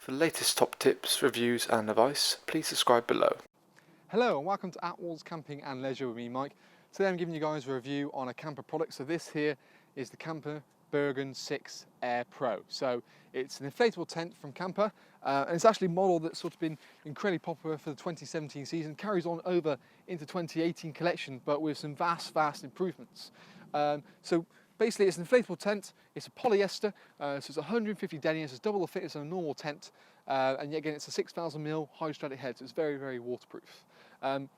For the latest top tips, reviews and advice, please subscribe below. Hello and welcome to Attwoolls Camping and Leisure with me, Mike. Today I'm giving you guys a review on a camper product. So this here is the Kampa Bergen 6 Air Pro. So it's an inflatable tent from Kampa, and it's actually a model that's sort of been incredibly popular for the 2017 season, carries on over into 2018 collection, but with some vast improvements. So basically it's an inflatable tent, it's a polyester, so it's 150 deniers, it's double the thickness of a normal tent, and yet again it's a 6,000mm hydrostatic head, so it's very waterproof.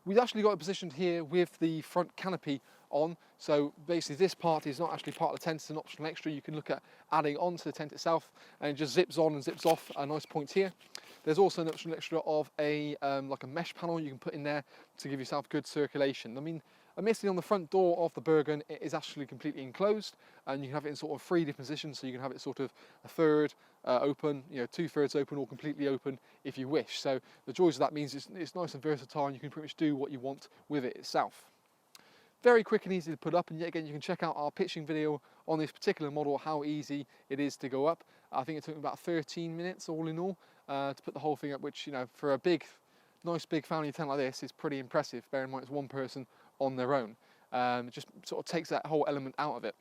We've actually got it positioned here with the front canopy on, so basically this part is not actually part of the tent, it's an optional extra you can look at adding onto the tent itself, and it just zips on and zips off at a nice point here. There's also an optional extra of a like a mesh panel you can put in there to give yourself good circulation. I mean, admittedly on the front door of the Bergen it is actually completely enclosed, and you can have it in sort of 3 different positions, so you can have it sort of a third open, 2/3 open, or completely open if you wish. So the joys of that means it's nice and versatile, and you can pretty much do what you want with it itself. Very quick and easy to put up, and yet again you can check out our pitching video on this particular model, how easy it is to go up. I think it took about 13 minutes all in all to put the whole thing up, which for a nice big family tent like this is pretty impressive. Bear in mind it's one person on their own. It just sort of takes that whole element out of it.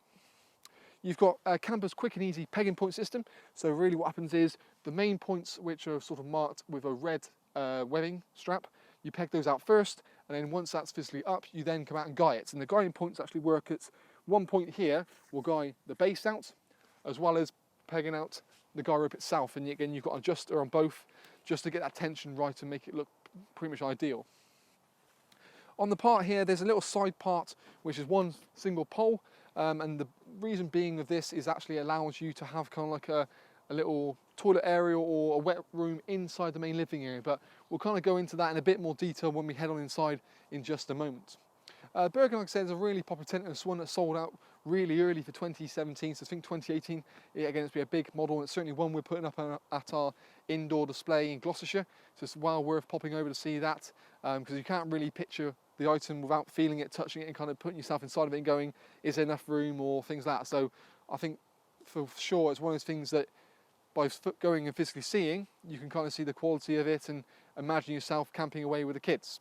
You've got Kampa's quick and easy pegging point system. So really what happens is the main points, which are sort of marked with a red webbing strap, you peg those out first, and then once that's physically up, you then come out and guy it. And the guiding points actually work at one point here will guy the base out, as well as pegging out the guy rope itself. And again, you've got an adjuster on both just to get that tension right and make it look pretty much ideal. On the part here, there's a little side part which is one single pole, and the reason being of this is actually allows you to have kind of like a little toilet area or a wet room inside the main living area, but we'll kind of go into that in a bit more detail when we head on inside in just a moment. Bergen, like I said, is a really popular tent, and it's one that sold out really early for 2017, so I think 2018, again, it's been a big model, and it's certainly one we're putting up at our indoor display in Gloucestershire, so it's well worth popping over to see that, because you can't really picture the item without feeling it, touching it, and kind of putting yourself inside of it and going, is there enough room, or things like that. So I think for sure it's one of those things that by going and physically seeing, you can kind of see the quality of it and imagine yourself camping away with the kids.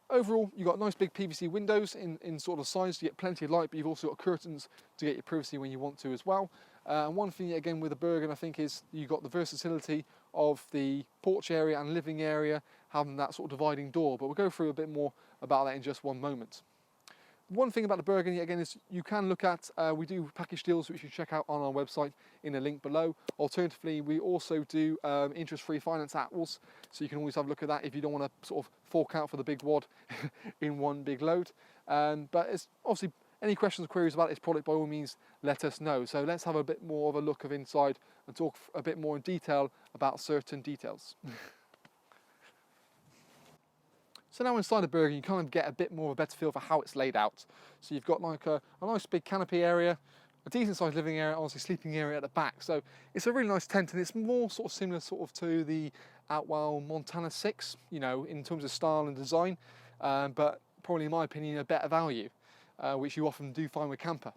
Overall, you've got nice big PVC windows in sort of size to get plenty of light, but you've also got curtains to get your privacy when you want to as well. And one thing again with the Bergen, I think, is you've got the versatility of the porch area and living area having that sort of dividing door, but we'll go through a bit more about that in just one moment. One thing about the Bergen again is you can look at, we do package deals which you check out on our website in a link below. Alternatively, we also do interest-free finance at Attwoolls, so you can always have a look at that if you don't want to sort of fork out for the big wad in one big load. But it's obviously any questions or queries about this product, by all means let us know. So let's have a bit more of a look of inside and talk a bit more in detail about certain details. So now inside the Bergen, you kind of get a bit more of a better feel for how it's laid out. So you've got like a nice big canopy area, a decent sized living area, obviously sleeping area at the back. So it's a really nice tent, and it's more sort of similar to the Attwoolls Montana 6, in terms of style and design, but probably in my opinion a better value, which you often do find with Kampa.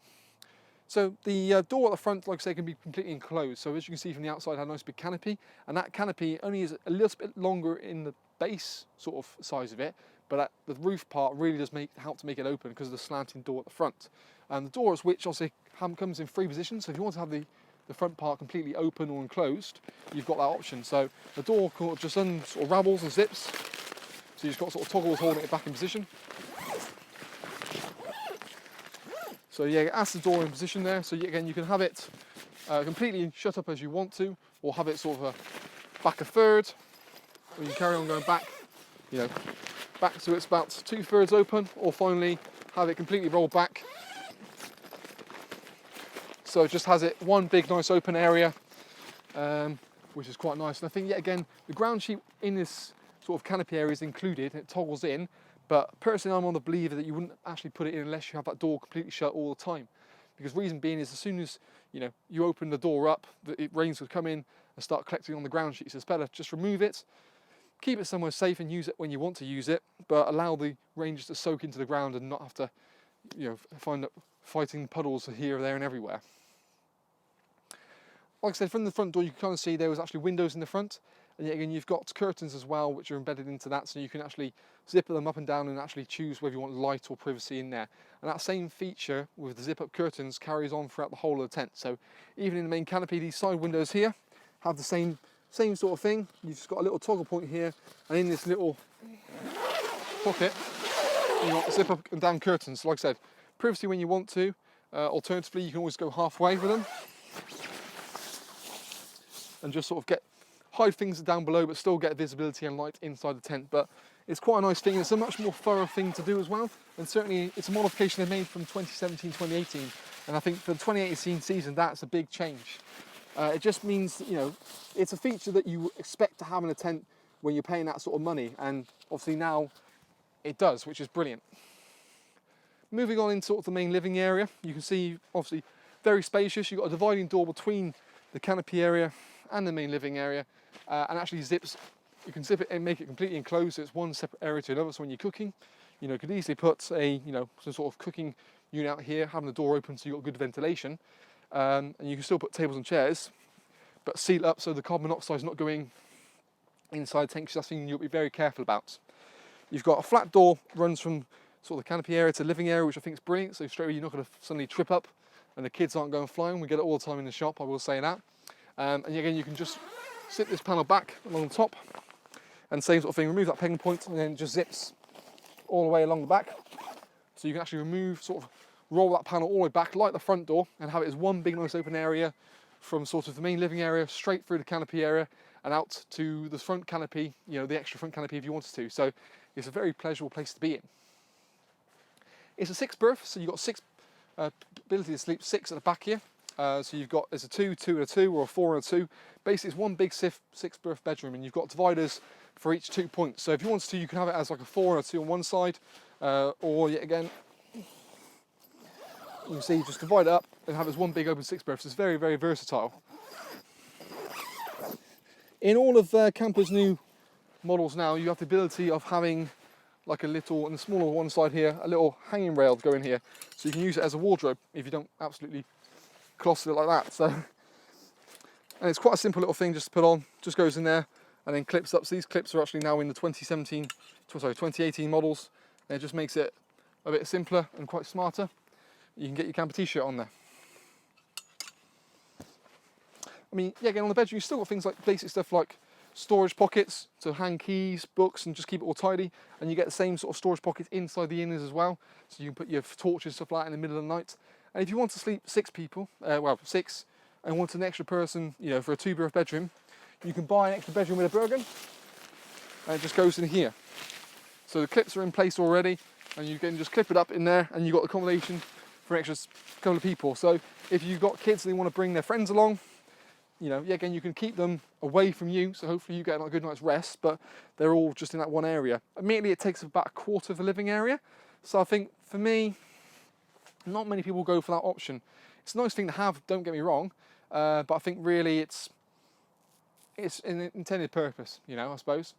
So the door at the front, like I say, can be completely enclosed. So as you can see from the outside, it has a nice big canopy, and that canopy only is a little bit longer in the base sort of size of it, but the roof part really does help to make it open because of the slanting door at the front. And the door, which obviously comes in 3 positions, so if you want to have the front part completely open or enclosed, you've got that option. So the door just sort of rabbles and zips, so you've just got sort of toggles holding it back in position. So yeah, that's the door in position there. So again, you can have it completely shut up as you want to, or have it sort of back a third, or you can carry on going back, back so it's about 2/3 open, or finally have it completely rolled back. So it just has it one big nice open area, which is quite nice. And I think yet again, the ground sheet in this sort of canopy area is included, and it toggles in. But personally, I'm on the believer that you wouldn't actually put it in unless you have that door completely shut all the time. Because reason being is as soon as you open the door up, rains would come in and start collecting on the ground sheet. So it's better just remove it, keep it somewhere safe and use it when you want to use it, but allow the rain just to soak into the ground and not have to find fighting puddles here, there and everywhere. like I said, from the front door you can kind of see there was actually windows in the front, and yet again you've got curtains as well which are embedded into that, so you can actually zip them up and down and actually choose whether you want light or privacy in there. And that same feature with the zip up curtains carries on throughout the whole of the tent. So even in the main canopy, these side windows here have the same sort of thing. You've just got a little toggle point here, and in this little pocket you've got zip up and down curtains. So like I said, privacy when you want to. Alternatively, you can always go halfway with them and just sort of hide things down below but still get visibility and light inside the tent. But it's quite a nice thing. It's a much more thorough thing to do as well, and certainly it's a modification they made from 2017-2018, and I think for the 2018 season that's a big change. It just means, you know, it's a feature that you expect to have in a tent when you're paying that sort of money, and obviously now it does, which is brilliant. Moving on into sort of the main living area, you can see obviously very spacious. You've got a dividing door between the canopy area and the main living area, and actually zips. You can zip it and make it completely enclosed, so it's one separate area to another. So when you're cooking, you know, you could easily put some sort of cooking unit out here, having the door open so you've got good ventilation, and you can still put tables and chairs, but seal up so the carbon monoxide is not going inside the tank, because that's something you'll be very careful about. You've got a flat door runs from sort of the canopy area to the living area, which I think is brilliant. So straight away you're not going to suddenly trip up, and the kids aren't going flying. We get it all the time in the shop, I will say that. And again, you can just zip this panel back along the top, and same sort of thing. Remove that pegging point, and then it just zips all the way along the back. So you can actually roll that panel all the way back, like the front door, and have it as one big nice open area from sort of the main living area straight through the canopy area and out to the front canopy, you know, the extra front canopy if you wanted to. So it's a very pleasurable place to be in. It's a 6 berth, so you've got ability to sleep 6 at the back here. So you've got, there's a 2, 2 and a 2, or a 4 and a 2. Basically it's one big 6 berth bedroom, and you've got dividers for each 2 points. So if you wanted to, you can have it as like a 4 and a 2 on one side, or yet again, you can see, just divide it up and have it as one big open 6 berth. So it's very, very versatile. In all of Kampa's new models now, you have the ability of having like a little, on the smaller one side here, a little hanging rail to go in here, so you can use it as a wardrobe if you don't absolutely closet it like that. So, and it's quite a simple little thing just to put on, just goes in there and then clips up. So these clips are actually now in the 2018 models, and it just makes it a bit simpler and quite smarter. You can get your Kampa t-shirt on there. I mean, yeah, again, on the bedroom you've still got things like basic stuff like storage pockets to hang keys, books, and just keep it all tidy. And you get the same sort of storage pockets inside the inners as well, so you can put your torches, stuff like that, in the middle of the night. And if you want to sleep 6 people, 6, and want an extra person, you know, for a 2 berth bedroom, you can buy an extra bedroom with a Bergen, and it just goes in here. So the clips are in place already, and you can just clip it up in there, and you've got accommodation for an extra couple of people. So if you've got kids and they want to bring their friends along, you know, yeah, again, you can keep them away from you, so hopefully you get a good night's rest, but they're all just in that one area. Immediately it takes about a quarter of the living area, so I think for me, not many people go for that option. It's a nice thing to have, don't get me wrong, but I think really it's an intended purpose, you know, I suppose.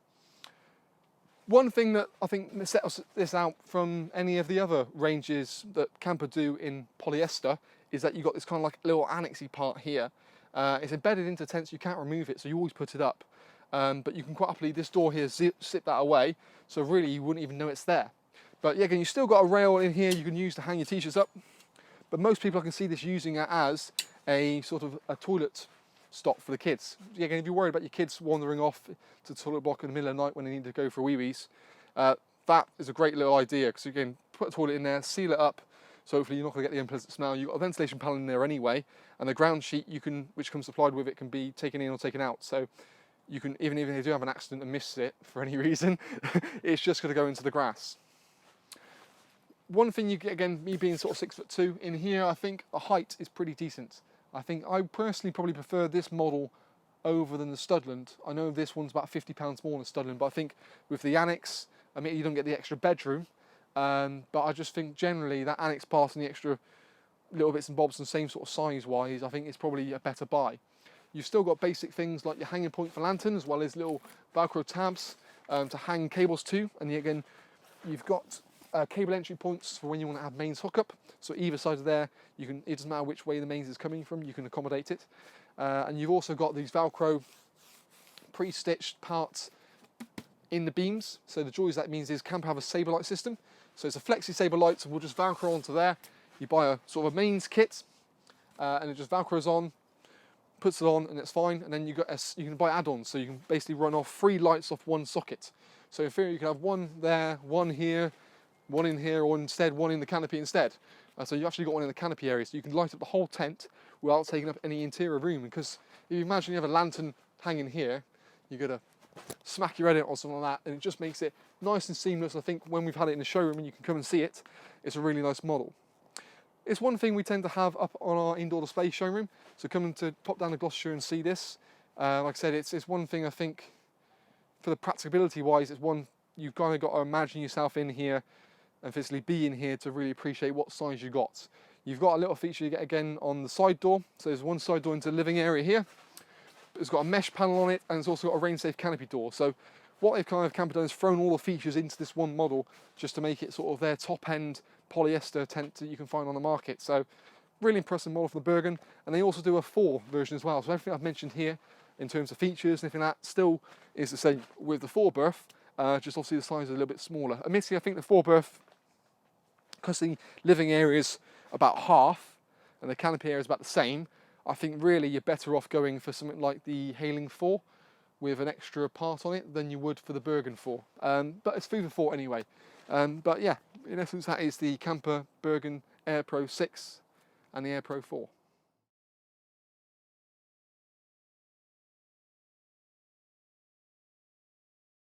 One thing that I think sets this out from any of the other ranges that Kampa do in polyester is that you've got this kind of like little annexy part here. It's embedded into the tent, so you can't remove it, so you always put it up. But you can quite happily, this door here, zip that away, so really you wouldn't even know it's there. But yeah, again, you've still got a rail in here you can use to hang your t-shirts up. But most people I can see this using it as a sort of a toilet stop for the kids. Yeah, again, if you're worried about your kids wandering off to the toilet block in the middle of the night when they need to go for wee-wees, that is a great little idea, because you can put a toilet in there, seal it up, so hopefully you're not going to get the unpleasant smell. You've got a ventilation panel in there anyway, and the ground sheet which comes supplied with it can be taken in or taken out. So you can, even if you do have an accident and miss it for any reason, it's just going to go into the grass. One thing you get, again, me being sort of 6'2", in here, I think the height is pretty decent. I think I personally probably prefer this model over than the Studland. I know this one's about £50 more than Studland, but I think with the annex, I mean, you don't get the extra bedroom, but I just think generally that annex part and the extra little bits and bobs and same sort of size-wise, I think it's probably a better buy. You've still got basic things like your hanging point for lantern, as well as little Velcro tabs to hang cables to, and again, you've got cable entry points for when you want to have mains hookup. So either side of there, you can, it doesn't matter which way the mains is coming from, you can accommodate it. and you've also got these Velcro pre-stitched parts in the beams. So the joys that means is Kampa have a saber light system. So it's a flexi saber light, so we'll just Velcro onto there. You buy a sort of a mains kit, and it just Velcros on, puts it on, and it's fine. And then you can buy add-ons, so you can basically run off 3 lights off one socket. So in theory, you can have one there, one here, one in here, or instead one in the canopy instead. So you've actually got one in the canopy area, so you can light up the whole tent without taking up any interior room. Because if you imagine you have a lantern hanging here, you're gonna smack your head in it or something like that, and it just makes it nice and seamless. I think when we've had it in the showroom and you can come and see it, it's a really nice model. It's one thing we tend to have up on our indoor display showroom, so coming to pop down to Gloucestershire and see this, like I said, it's one thing I think, for the practicability wise, it's one you've kind of got to imagine yourself in here and physically be in here to really appreciate what size you got. You've got a little feature you get again on the side door, so there's one side door into the living area here. It's got a mesh panel on it, and it's also got a rain-safe canopy door. So what they've kind of Kampa done is thrown all the features into this one model just to make it sort of their top-end polyester tent that you can find on the market. So really impressive model for the Bergen, and they also do a 4 version as well. So everything I've mentioned here in terms of features and everything like that still is the same with the 4 berth, just obviously the size is a little bit smaller. Admittedly, I think the 4 berth, because the living area is about half and the canopy area is about the same, I think really you're better off going for something like the Hailing 4 with an extra part on it than you would for the Bergen 4. But it's food for thought anyway. But yeah, in essence that is the Kampa Bergen Air Pro 6 and the Air Pro 4.